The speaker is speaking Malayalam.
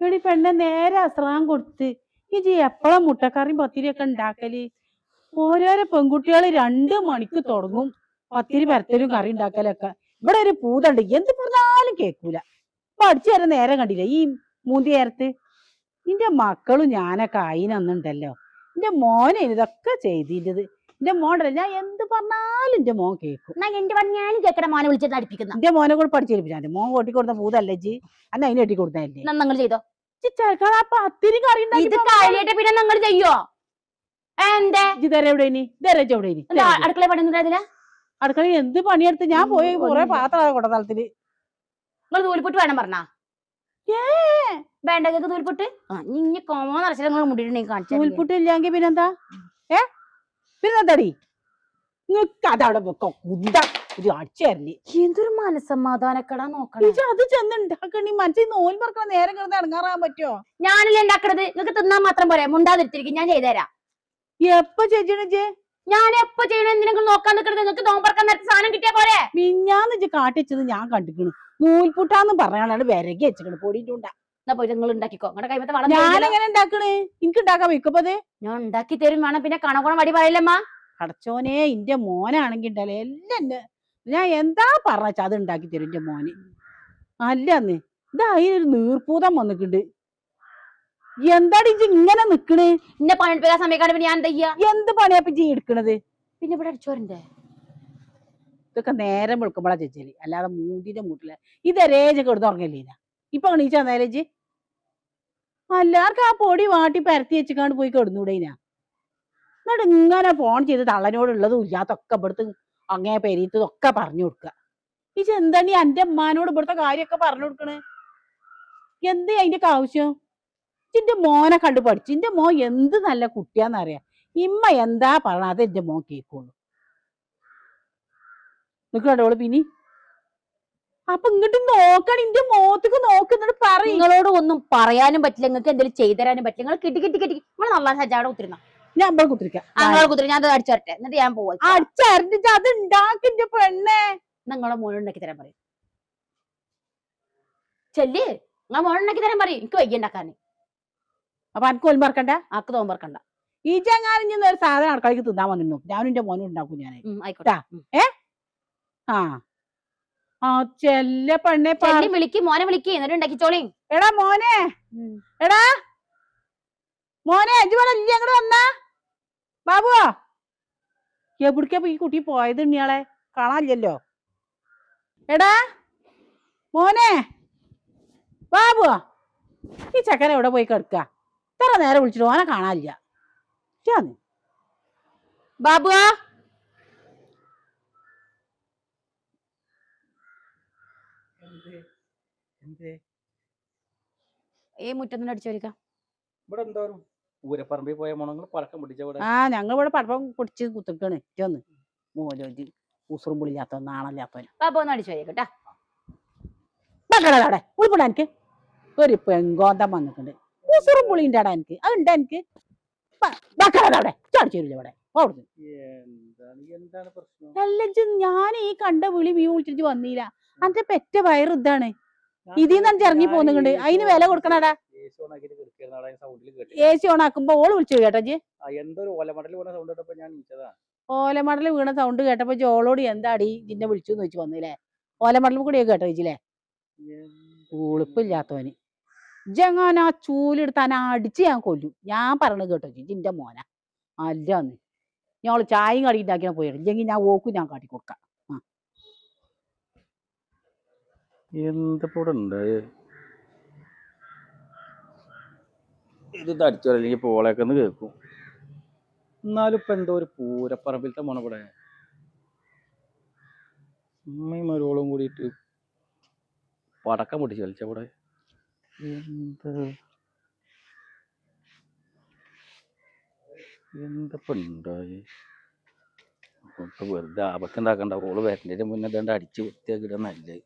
എടി പെണ്ണെ നേരെ അസ്രാം കൊടുത്ത് ഇജി എപ്പഴാ മുട്ടക്കറിയും പത്തിരിയൊക്കെ ഉണ്ടാക്കല്? ഓരോരോ പെൺകുട്ടികള് 2 മണിക്ക് തുടങ്ങും പത്തിരി പരത്തലും കറി ഉണ്ടാക്കലൊക്കെ. ഇവിടെ ഒരു പൂതണ്ട്, എന്ത് പറഞ്ഞാലും കേൾക്കൂല. ഇപ്പൊ അടിച്ചു തരാൻ നേരം കണ്ടില്ല ഈ മൂന്തി നേരത്ത്. നിന്റെ മക്കളും ഞാനൊക്കെ അയിനൊന്നുണ്ടല്ലോ. എന്റെ മോനെ ഇതൊക്കെ ചെയ്തിട്ടത്. എന്റെ മോണ്ടല്ല, ഞാൻ എന്ത് പറഞ്ഞാലും എന്റെ മോൻ കേൾക്കും. എന്ത് പറഞ്ഞാലും കേക്കട മോനെ വിളിച്ചിട്ട് അടുപ്പിക്കുന്ന എന്റെ മോനെ കൂടെ പഠിച്ചേൽപ്പിച്ചാൽ മോൻ കൊട്ടിക്കൊടുത്ത പൂതല്ലേ ജി, അന്ന് അതിനെ കെട്ടി കൊടുത്തല്ലേ. നിങ്ങൾ ചെയ്തോ പത്തിരി കറി ഇത് കഴിഞ്ഞിട്ട് പിന്നെ നിങ്ങൾ ചെയ്യോ? എന്തേ അടുക്കള പണിയൊന്നുണ്ടായിരുന്നില്ല? അടുക്കള എന്ത് പണിയെടുത്ത് ഞാൻ പോയി കുറെ പാത്രം കൊടതളത്തില്. നിങ്ങൾ നൂൽപുട്ട് വേണം പറഞ്ഞാ വേണ്ടതൊക്കെ നൂൽപുട്ട് ഇനി കോമോ നിറച്ചാൽ നിങ്ങൾ മുടിയിട്ടുണ്ടെങ്കിൽ കാണിച്ചു. നൂൽപുട്ട് ഇല്ലെങ്കിൽ പിന്നെന്താ? പിന്നെന്താടി അതവിടെ അടിച്ചേരല്. എന്തൊരു മനസ്സമാധാനക്കടാ നോക്കണം. അത് ചെന്നുണ്ടാക്കണി മനസ്സിൽ നോൽ മറക്കണ നേരം കിടന്ന് ഇറങ്ങാറാൻ പറ്റുമോ? ഞാനല്ലേ ഉണ്ടാക്കണത്, നിങ്ങൾക്ക് തിന്നാൻ മാത്രം പോരെ. മുണ്ടാതിരിക്കും, ഞാൻ ചെയ്തുതരാം. എപ്പോ ചേച്ചി? ഞാൻ എപ്പോ ചെയ്യണം? എന്തിനെങ്കിലും നോക്കാൻ നിൽക്കണത്? നിങ്ങൾക്ക് നോമ്പറക്കാൻ നേരത്തെ സാധനം കിട്ടിയാ പോരെ. മിഞ്ഞാന്ന് കാട്ടിച്ചത് ഞാൻ കണ്ടിക്കണ്. നൂൽപുട്ടാന്ന് പറയാനാണ് വിരകി വെച്ചിക്കണ് പൊടിയിട്ടുണ്ടാ. എന്നാ പോയി നിങ്ങൾ ഉണ്ടാക്കിക്കോ. ഞാനെങ്ങനെ ഉണ്ടാക്കണേ? എനിക്ക് ഉണ്ടാക്കാൻ വെക്കപ്പത് ഞാൻ ഉണ്ടാക്കി തരും വേണം. പിന്നെ കണക്കോണം വടി പറയില്ലമ്മ. അടച്ചോനെ, ഇന്റെ മോനാണെങ്കിൽ ഉണ്ടല്ലോ എല്ലാം ഞാൻ എന്താ പറഞ്ഞാ അത് ഉണ്ടാക്കി തരും എന്റെ മോന്. അല്ലന്ന് ഇതാ അതിനൊരു നീർപ്പൂതം വന്നിട്ടുണ്ട്. എന്താടി ഇജ്ജ് ഇങ്ങനെ നിക്കണേ? എന്നെ പണിയെടുപ്പിക്കാൻ സമയക്കാണ് പിന്നെ ഞാൻ എന്താ ചെയ്യാ? എന്ത് പണിയാ ഇജ്ജ് എടുക്കണത്? പിന്നെ ഇവിടെ അടിച്ചോരണ്ടേ? ഇതൊക്കെ നേരം വെളുക്കുമ്പോഴാ ചേച്ചി, അല്ലാതെ മൂന്നിന്റെ മൂട്ടില്ല. ഇതരേജ് കിടന്ന് ഉറങ്ങല്ലേന. ഇപ്പൊ എണീച്ചാ നേരേജ് എല്ലാവർക്കും ആ പൊടി വാട്ടി പരത്തി വെച്ചിക്കാണ്ട് പോയി കിടന്നൂടേനാ. എന്നിട്ട് ഇങ്ങനെ ഫോൺ ചെയ്ത് തള്ളനോടുള്ളതും ഇല്ലാത്തൊക്കെ ഇവിടുത്തെ അങ്ങേ പെരീത്തതൊക്കെ പറഞ്ഞു കൊടുക്കുക. ഇജ്ജ് എന്താണ് എന്റെ അമ്മാനോട് ഇവിടുത്തെ കാര്യമൊക്കെ പറഞ്ഞു കൊടുക്കണേ? എന്ത് അതിന്റെ ആവശ്യം? ഇന്റെ മോനെ കണ്ടു പഠിച്ചു. എന്റെ മോൻ എന്ത് നല്ല കുട്ടിയാന്നറിയാം. ഇമ്മ എന്താ പറഞ്ഞ അത് എന്റെ മോൻ കേൾക്കുള്ളൂ. നിക്കണ്ടോള് പിന്നെ അപ്പൊ ഇങ്ങോട്ട് നോക്കണം, ഇന്റെ മോത്തേക്ക് നോക്കുന്നിട്ട് പറയും. നിങ്ങളോട് ഒന്നും പറയാനും പറ്റില്ല, നിങ്ങൾക്ക് എന്തെങ്കിലും ചെയ്തുതരാനും പറ്റില്ല. നിങ്ങൾ കിട്ടി നിങ്ങൾ നല്ല സജാടെ കുത്തിരുന്ന ഞാൻ ഇവിടെ കുത്തിരിക്കാം. ഞാൻ അത് അടിച്ചോട്ടെ, എന്നിട്ട് ഞാൻ പോവാ. അടിച്ചരഞ്ഞിട്ട് അത് ഉണ്ടാക്കിന്റെ പെണ്ണെ. നിങ്ങളെ മോനുണ്ടാക്കി തരാൻ പറയും. ചെല്ല്, നിങ്ങളെ മോനുണ്ടാക്കി തരാൻ പറയും. എനിക്ക് വയ്യ ഉണ്ടാക്കാന്. അപ്പൊ എനിക്ക് ഒൽമറക്കണ്ട, ആക്ക് തോമ്പറക്കണ്ട. ഈ ചങ്ങാനും ഒരു സാധനം അടുക്കളയ്ക്ക് തിന്നാൻ വന്നിരുന്നു. ഞാനും എന്റെ മോനും ഉണ്ടാക്കും. ഞാൻ ആയിക്കോട്ടെ. ആ ചെല്ല പെണ്ണെ വിളിക്ക്, മോനെ വിളിക്ക്, എന്നിട്ട് ഉണ്ടാക്കിച്ചോളി. എടാ മോനെ, എടാ മോനെ, അജുവല്ല അങ്ങോട്ട് വന്നാ ബാബുവോ. എവിടേക്കാ ഈ കുട്ടി പോയത്? ഇയാളെ കാണാനില്ലല്ലോ. എടാ മോനെ ബാബുവോ, ഈ ചക്കനെ എവിടെ പോയി കിടക്ക? ഇത്ര നേരം വിളിച്ചിട്ട് ഓനെ കാണാനില്ല. ബാബുവാ, ഈ മുറ്റത്തിന് അടിച്ചോരിക്കാം. ഞങ്ങൾ ഇവിടെ പടപ്പം പൊടിച്ച് കുത്തിക്കാണ്. ഇറ്റൊന്ന് മോലോജി ഉസുറും പുളില്ലാത്ത നാണല്ലാത്തവന്. ബാബു ഒന്ന് അടിച്ചോരിക്കട്ടാ. അവിടെ ഉൾപ്പെടാ എനിക്ക് ഒരു പെങ്കോന്തം വന്നിട്ടുണ്ട്. ഉസുറും പുളിൻ്റെ അടാ എനിക്ക് അതുണ്ടാ എനിക്ക്. അവിടെ ചടിച്ചേരില്ല ഇവിടെ. ഞാൻ ഈ കണ്ട വിളി മീ വിളിച്ചിട്ട് വന്നില്ല. അന്റെ പെറ്റ വയറ് ഇതാണ്. ഇതിന്ന് ഇറങ്ങി പോകുന്നുണ്ട്. അതിന് വില കൊടുക്കണടാ. എ സി ഓൺ ആക്കുമ്പോ ഓള് വിളിച്ചു കേട്ടോ. ഓലമടല് വീണ സൗണ്ട് കേട്ടപ്പോ ഓളോട് എന്താടി ഇതിന്നെ വിളിച്ചു എന്ന് വെച്ച് വന്നില്ലേ. ഓലമടലും കൂടി കേട്ടോ ചേച്ചില്ലേ. ഉളുപ്പില്ലാത്തവന് ജങ്ങാൻ ആ ചൂലെടുത്താൻ അടിച്ച് ഞാൻ കൊല്ലും. ഞാൻ പറഞ്ഞത് കേട്ടോ ചേച്ചി, ഇന്റെ മോന അല്ലാന്ന്. ഞങ്ങള് ചായയും കടി ഉണ്ടാക്കിയാൽ പോയി ഇല്ലെങ്കിൽ ഞാൻ ഓക്കും ഞാൻ കാട്ടി കൊടുക്കാം. ഇത് അടിച്ചോല്ലെങ്കിൽ പോളേക്ക് കേൾക്കും. എന്നാലും ഇപ്പൊ എന്തോ ഒരു പൂരപ്പറമ്പിലത്തെ മോണവിടെ ഉമ്മയും മരോളും കൂടിയിട്ട് പടക്കം പൊട്ടിച്ച് കളിച്ചവിടെ. എന്തപ്പോ ഉണ്ടായി? വെറുതെ ആപത്തുണ്ടാക്കണ്ട. ഓള് വരണ്ടതിന് മുന്നേ ദണ്ട് അടിച്ച് വൃത്തിയാക്കിയിടുന്നല്ലേ.